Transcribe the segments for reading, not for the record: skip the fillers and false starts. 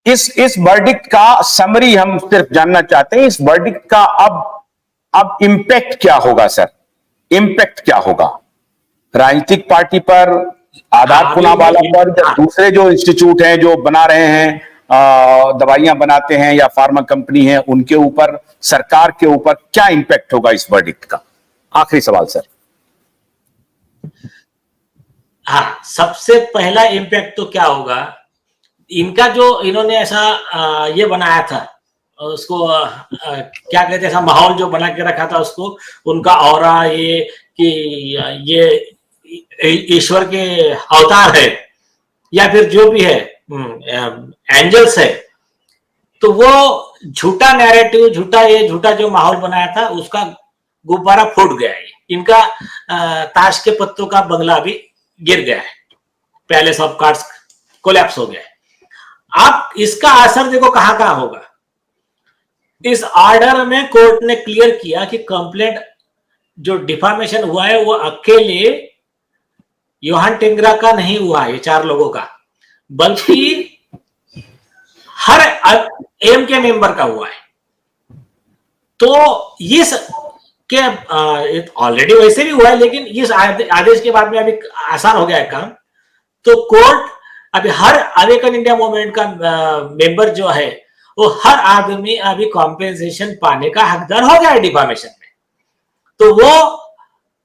इस वर्डिक्ट का समरी हम सिर्फ जानना चाहते हैं, इस वर्डिक्ट का अब इंपैक्ट क्या होगा सर? इंपैक्ट क्या होगा राजनीतिक पार्टी पर, आधार पुनावाला पर, या दूसरे जो इंस्टीट्यूट हैं जो बना रहे हैं, दवाइयां बनाते हैं या फार्मा कंपनी है, उनके ऊपर, सरकार के ऊपर क्या इंपैक्ट होगा इस वर्डिक्ट का? आखिरी सवाल सर। हाँ, सबसे पहला इंपैक्ट तो क्या होगा, इनका जो इन्होंने ऐसा ये बनाया था, उसको क्या कहते हैं, ऐसा माहौल जो बना के रखा था उसको, उनका ऑरा, ये कि ये ईश्वर के अवतार है या फिर जो भी है एंजल्स है, तो वो झूठा नैरेटिव, झूठा जो माहौल बनाया था, उसका गुब्बारा फूट गया है। इनका ताश के पत्तों का बंगला भी गिर गया है, पैलेस ऑफ कार्ड्स कोलैप्स हो गया है। अब इसका असर देखो कहां कहां होगा। इस ऑर्डर में कोर्ट ने क्लियर किया कि कंप्लेंट जो डिफामेशन हुआ है वो अकेले योहान टिंगरा का नहीं हुआ है, ये 4 लोगों का, बल्कि हर एम के मेंबर का हुआ है। तो इस के ऑलरेडी वैसे भी हुआ है, लेकिन इस आदेश के बाद में अभी आसान हो गया है काम। तो कोर्ट अभी हर अवेकन इंडिया मूवमेंट का मेंबर जो है, वो हर आदमी अभी कॉम्पेंसेशन पाने का हकदार हो गया है डिफामेशन में। तो वो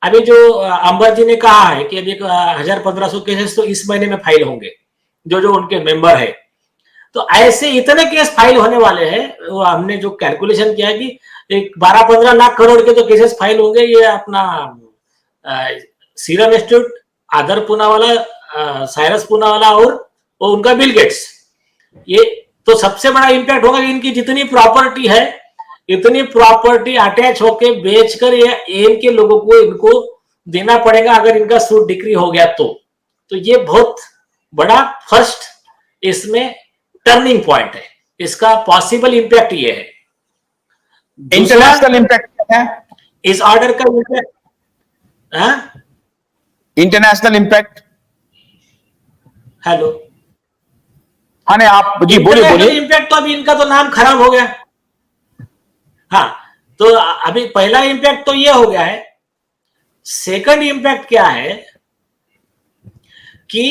अभी जो अंबर जी ने कहा है कि अभी 1000-1500 केसेस तो इस महीने में फाइल होंगे, जो उनके मेंबर है। तो ऐसे इतने केस फाइल होने वाले हैं, वो हमने जो कैलकुलेशन किया है कि एक 12-15 लाख करोड़ के तो केसेस फाइल होंगे। ये अपना सीरम इंस्टीट्यूट, आदर पूनावाला, साइरस पूनावाला और वो उनका बिल गेट्स, ये तो सबसे बड़ा इंपैक्ट होगा कि इनकी जितनी प्रॉपर्टी है, इतनी प्रॉपर्टी अटैच होके बेचकर ये एम के लोगों को इनको देना पड़ेगा अगर इनका सूट डिक्री हो गया तो ये बहुत बड़ा फर्स्ट इसमें टर्निंग पॉइंट है। इसका पॉसिबल इंपैक्ट ये है। इंटरनेशनल इंपैक्ट है इस ऑर्डर का इंपैक्ट, इंटरनेशनल इंपैक्ट। हेलो, हाँ नहीं, आप जी बोलिए। इंपैक्ट तो अभी इनका तो नाम खराब हो गया। हाँ, तो अभी पहला इंपैक्ट तो ये हो गया है। सेकंड इंपैक्ट क्या है कि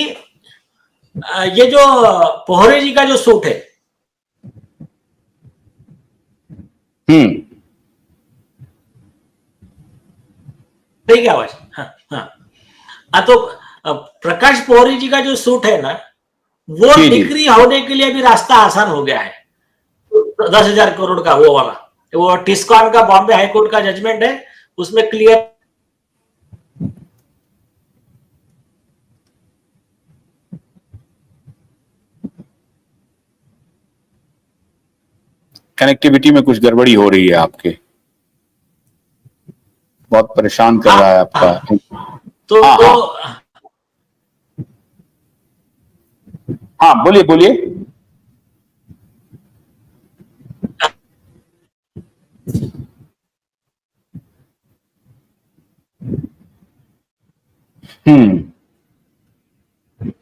ये जो पोहरे जी का जो सूट है, ठीक है आवाज? हाँ, तो प्रकाश पोहरे जी का जो सूट है ना, वो डिक्री होने के लिए भी रास्ता आसान हो गया है। 10,000 करोड़ का वो वाला, वो टिस्कॉन का बॉम्बे हाईकोर्ट का जजमेंट है, उसमें क्लियर कनेक्टिविटी में कुछ गड़बड़ी हो रही है आपके, बहुत परेशान कर रहा है आपका। हाँ बोलिए।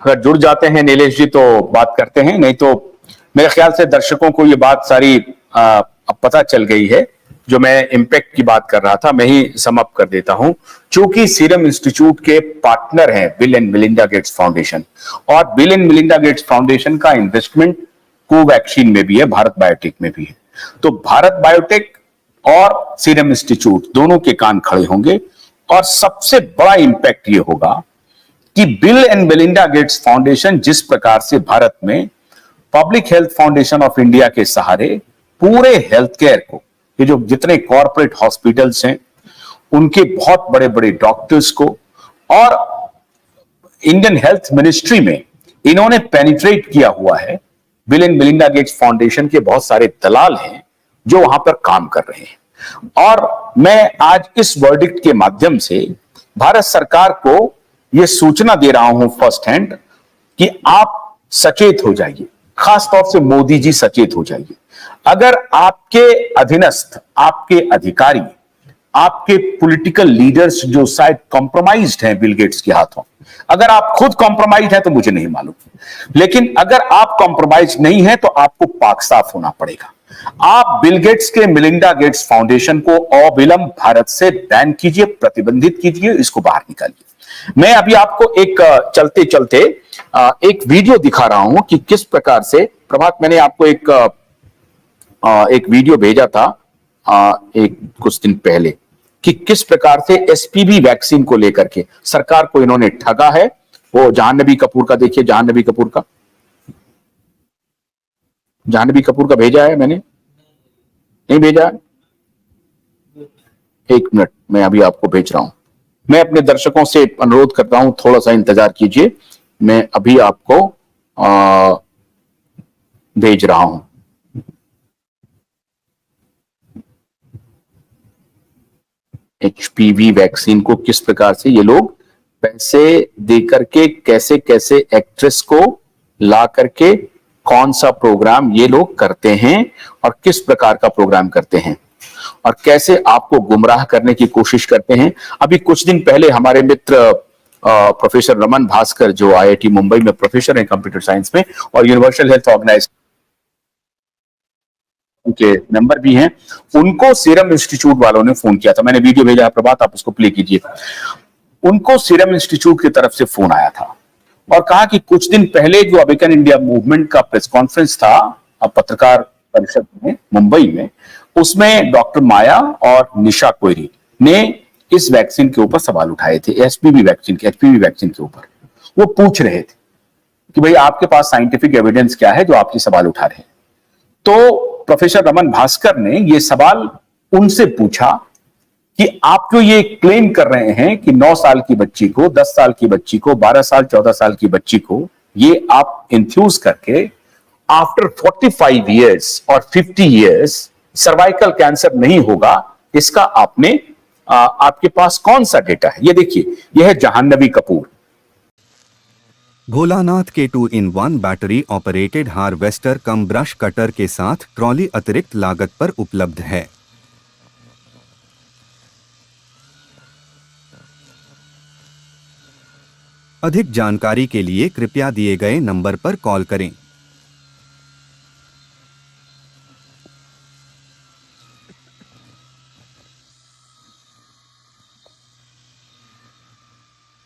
अगर जुड़ जाते हैं नीलेश जी तो बात करते हैं, नहीं तो मेरे ख्याल से दर्शकों को ये बात सारी अब पता चल गई है। जो मैं इम्पैक्ट की बात कर रहा था, मैं ही समाप्त कर देता हूं। चूंकि सीरम इंस्टीट्यूट के पार्टनर हैं Bill and Melinda Gates Foundation, और Bill and Melinda Gates Foundation का इन्वेस्टमेंट कोवैक्सीन में भी है, भारत बायोटेक में भी है। तो भारत बायोटेक और सीरम इंस्टीट्यूट दोनों के कान खड़े होंगे। और सबसे बड़ा इंपैक्ट ये होगा कि bill and Melinda Gates foundation जिस प्रकार से भारत में public health foundation of India के सहारे पूरे हेल्थ केयर को, ये जो जितने कॉर्पोरेट हॉस्पिटल्स हैं उनके बहुत बड़े बड़े डॉक्टर्स को, और इंडियन हेल्थ मिनिस्ट्री में इन्होंने पेनिट्रेट किया हुआ है। Bill and Melinda Gates foundation के बहुत सारे दलाल हैं जो वहां पर काम कर रहे हैं। और मैं आज इस वर्डिक्ट के माध्यम से भारत सरकार को यह सूचना दे रहा हूं फर्स्ट हैंड कि आप सचेत हो जाइए, खासतौर से मोदी जी सचेत हो जाइए। अगर आपके अधीनस्थ, आपके अधिकारी आपके पॉलिटिकल लीडर्स जो शायद कॉम्प्रोमाइज्ड हैं बिल गेट्स के हाथों। अगर आप खुद कॉम्प्रोमाइज है तो मुझे नहीं मालूम, लेकिन अगर आप कॉम्प्रोमाइज नहीं है तो आपको पाक साफ होना पड़ेगा। आप बिल गेट्स के मिलिंडा गेट्स फाउंडेशन को अविलंब भारत से बैन कीजिए, प्रतिबंधित कीजिए, इसको बाहर निकालिए। मैं अभी आपको एक चलते चलते एक वीडियो दिखा रहा हूं कि किस प्रकार से प्रभात, मैंने आपको एक वीडियो भेजा था एक कुछ दिन पहले कि किस प्रकार से एसपीवी वैक्सीन को लेकर के सरकार को इन्होंने ठगा है। वो जाह्नवी कपूर का देखिए, जाह्नवी कपूर का भेजा है मैंने, नहीं भेजा है? एक मिनट, मैं अभी आपको भेज रहा हूं। मैं अपने दर्शकों से अनुरोध करता हूं, थोड़ा सा इंतजार कीजिए, मैं अभी आपको भेज रहा हूं। एचपीवी वैक्सीन को किस प्रकार से ये लोग पैसे दे करके कैसे कैसे एक्ट्रेस को ला करके कौन सा प्रोग्राम ये लोग करते हैं और किस प्रकार का प्रोग्राम करते हैं और कैसे आपको गुमराह करने की कोशिश करते हैं। अभी कुछ दिन पहले हमारे मित्र प्रोफेसर रमन भास्कर, जो आईआईटी मुंबई में प्रोफेसर हैं कंप्यूटर साइंस में और यूनिवर्सल हेल्थ ऑर्गेनाइजेशन के मेंबर भी हैं, उनको सीरम इंस्टीट्यूट वालों ने फोन किया था। मैंने वीडियो भेजा है प्रभात, आप उसको प्ले कीजिए। उनको सीरम इंस्टीट्यूट की तरफ से फोन आया था और कहा कि कुछ दिन पहले जो अवेकन इंडिया मूवमेंट का प्रेस कॉन्फ्रेंस था पत्रकार परिषद में मुंबई में, उसमें डॉक्टर माया और निशा कोयरी ने इस वैक्सीन के ऊपर सवाल उठाए थे, एचपीवी वैक्सीन के ऊपर। वो पूछ रहे थे कि भाई आपके पास साइंटिफिक एविडेंस क्या है जो आप ये सवाल उठा रहे हैं। तो प्रोफेसर रमन भास्कर ने ये सवाल उनसे पूछा कि आप जो ये क्लेम कर रहे हैं कि 9 साल की बच्ची को, 10 साल की बच्ची को, 12 साल 14 साल की बच्ची को ये आप इंफ्यूज करके आफ्टर 45 इयर्स और 50 इयर्स सर्वाइकल कैंसर नहीं होगा, इसका आपके पास कौन सा डेटा है? ये देखिए, यह है जाह्नवी कपूर। भोलानाथ के 2-in-1 बैटरी ऑपरेटेड हार्वेस्टर कम ब्रश कटर के साथ ट्रॉली अतिरिक्त लागत पर उपलब्ध है। अधिक जानकारी के लिए कृपया दिए गए नंबर पर कॉल करें।